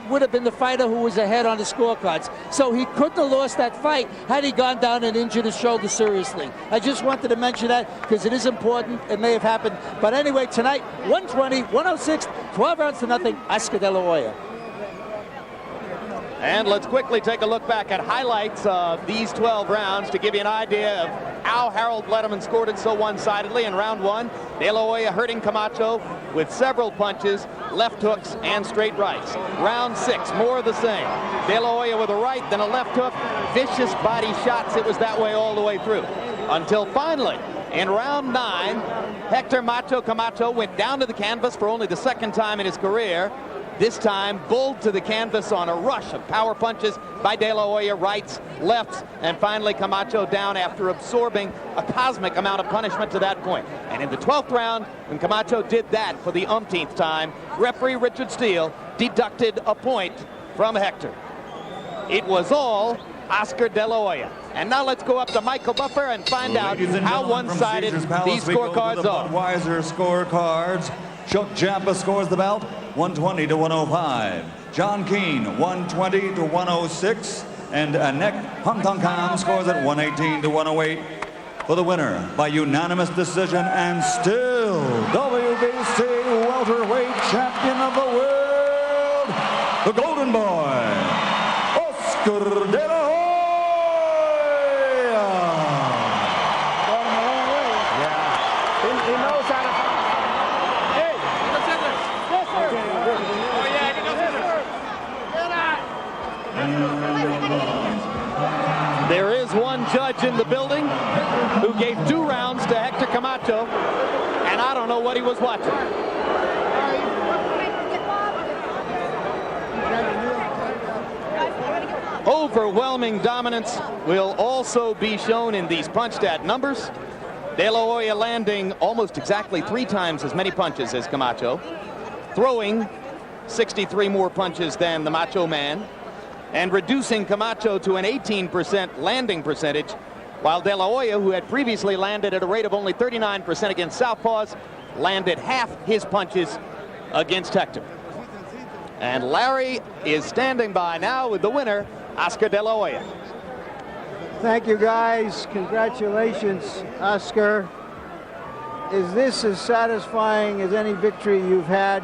would have been the fighter who was ahead on the scorecards. So he couldn't have lost that fight had he gone down and injured his shoulder seriously. I just wanted to mention that because it is important. It may have happened. But anyway, tonight, 120, 106, 12 rounds to nothing, Oscar De La Hoya. And let's quickly take a look back at highlights of these 12 rounds to give you an idea of how Harold Letterman scored it so one-sidedly. In round one, De La Hoya hurting Camacho with several punches, left hooks, and straight rights. Round 6, more of the same. De La Hoya with a right, then a left hook, vicious body shots. It was that way all the way through. Until finally, in round 9, Hector Macho Camacho went down to the canvas for only the second time in his career. This time, bulled to the canvas on a rush of power punches by De La Hoya, rights, lefts, and finally Camacho down after absorbing a cosmic amount of punishment to that point. And in the 12th round, when Camacho did that for the umpteenth time, referee Richard Steele deducted a point from Hector. It was all Oscar De La Hoya. And now let's go up to Michael Buffer and find out how one-sided these scorecards are. Budweiser scorecards. Chuck Champa scores the bout 120 to 105. John Keane 120 to 106. And Anek Pantangkan scores at 118 to 108 for the winner by unanimous decision and still WBC welterweight champion of the world, the Golden Boy, Oscar De La Hoya. He knows how to. There is one judge in the building who gave 2 rounds to Hector Camacho, and I don't know what he was watching. Overwhelming dominance will also be shown in these punch stat numbers. De La Hoya landing almost exactly 3 times as many punches as Camacho, throwing 63 more punches than the Macho Man, and reducing Camacho to an 18% landing percentage, while De La Hoya, who had previously landed at a rate of only 39% against southpaws, landed half his punches against Hector. And Larry is standing by now with the winner, Oscar De La Hoya. Thank you, guys. Congratulations, Oscar. Is this as satisfying as any victory you've had?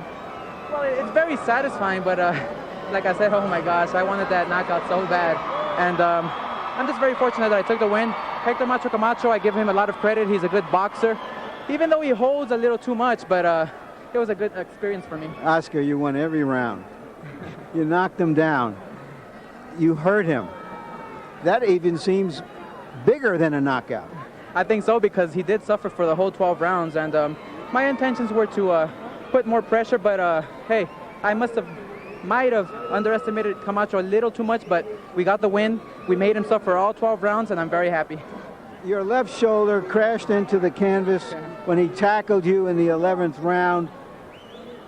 Well, it's very satisfying, but like I said, oh my gosh, I wanted that knockout so bad. And I'm just very fortunate that I took the win. Hector Macho Camacho, I give him a lot of credit. He's a good boxer, even though he holds a little too much, but it was a good experience for me. Oscar, you won every round. You knocked him down. You hurt him. That even seems bigger than a knockout. I think so, because he did suffer for the whole 12 rounds, and my intentions were to put more pressure, but hey, I might have underestimated Camacho a little too much, but we got the win. We made him suffer all 12 rounds, and I'm very happy. Your left shoulder crashed into the canvas when he tackled you in the 11th round.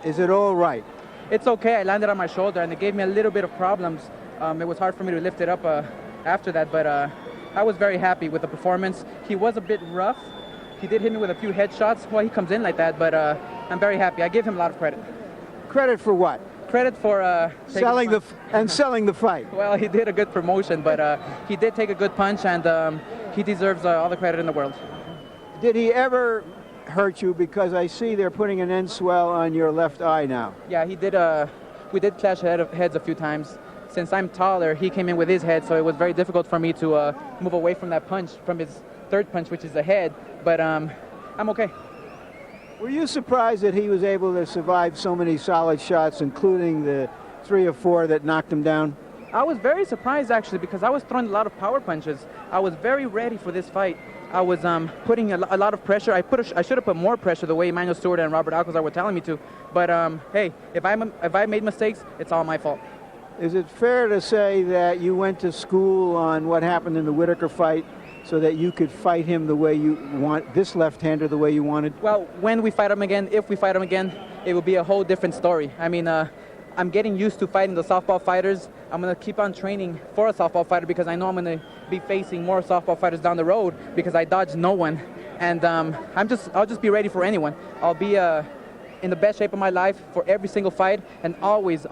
Is it all right? It's okay. I landed on my shoulder, and it gave me a little bit of problems. It was hard for me to lift it up after that, but I was very happy with the performance. He was a bit rough. He did hit me with a few headshots. Well, he comes in like that, but I'm very happy. I give him a lot of credit. Credit for what? Credit for selling the fight. Well, he did a good promotion, but he did take a good punch, and he deserves all the credit in the world. Did he ever hurt you? Because I see they're putting an end swell on your left eye now. Yeah, he did. We did clash heads a few times. Since I'm taller, he came in with his head, so it was very difficult for me to move away from that punch, from his third punch, which is the head. But I'm okay. Were you surprised that he was able to survive so many solid shots, including the 3 or 4 that knocked him down? I was very surprised, actually, because I was throwing a lot of power punches. I was very ready for this fight. I was putting a lot of pressure. I should have put more pressure the way Emmanuel Stewart and Robert Alcazar were telling me to. But hey, if I made mistakes, it's all my fault. Is it fair to say that you went to school on what happened in the Whitaker fight so that you could fight him the way you want, this left-hander the way you wanted? Well, when we fight him again, if we fight him again, it will be a whole different story. I mean, I'm getting used to fighting the southpaw fighters. I'm going to keep on training for a southpaw fighter because I know I'm going to be facing more southpaw fighters down the road because I dodged no one. And I'll just be ready for anyone. I'll be in the best shape of my life for every single fight, and always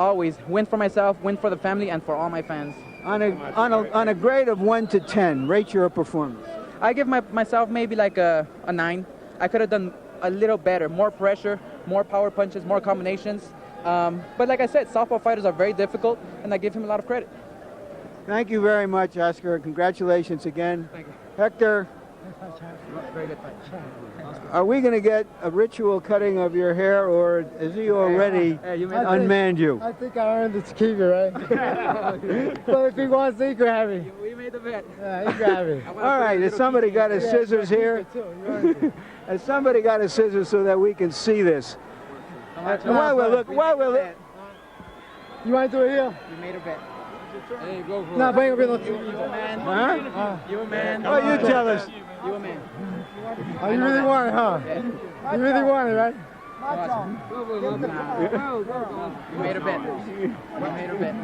win for myself, win for the family, and for all my fans. On a grade of 1 to 10, rate your performance. I give myself maybe like a 9. I could have done a little better, more pressure, more power punches, more combinations. But like I said, southpaw fighters are very difficult, and I give him a lot of credit. Thank you very much, Oscar. Congratulations again. Thank you. Hector, Very good fight. are we going to get a ritual cutting of your hair, or is he already unmanned you? I think I earned it to keep it, right? But if he wants it, he can have it. We made the bet. Yeah, he can have it. All right, has somebody got his scissors here? Has somebody got his scissors so that we can see this? While we're You want to do it here? We made a bet. Hey, go for No, bring it on. You a man. Huh? You a man. Oh, you tell us. You a man. Oh, you really want it, huh? You really want it, right? We made a bet. We made a bet.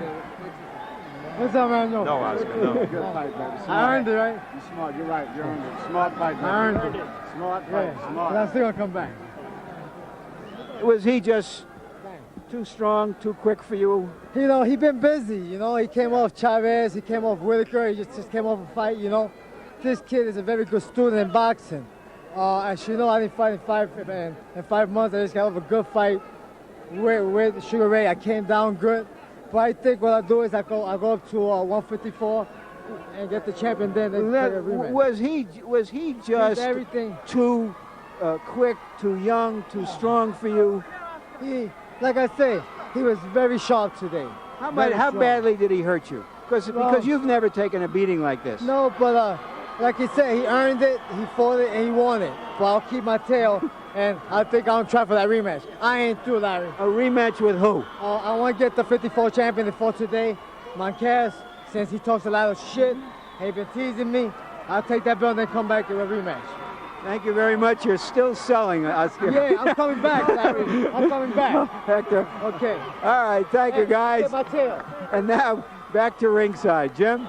What's up, man? No, Oscar, no. Good fight, baby. I earned it, right? You're smart. You're right. You earned it. Smart fight, baby. I earned it. Smart fight. Yeah, Smart. but I'm still gonna come back. Was he just too strong, too quick for you? You know, he been busy. You know, he came off Chavez, he came off Whitaker, he just came off a fight. You know, this kid is a very good student in boxing. As you know, I didn't fight in 5 months. I just got off a good fight with Sugar Ray. I came down good. But I think what I do is I go up to 154 and get the champion. Then take a rematch. Was he just everything too quick, too young, too strong for you? He, like I say, he was very sharp today. How badly did he hurt you? Because you've never taken a beating like this. No, but like he said, he earned it, he fought it, and he won it. But I'll keep my tail, and I think I'll try for that rematch. I ain't through, Larry. A rematch with who? I want to get the 54 champion that fought today, Marquez. Since he talks a lot of shit, and he been teasing me, I'll take that belt and then come back to a rematch. Thank you very much. You're still selling, Oscar. Yeah, I'm coming back, Larry. I'm coming back. Hector. Okay. All right, thank you, guys. Get my tail. And now, back to ringside. Jim?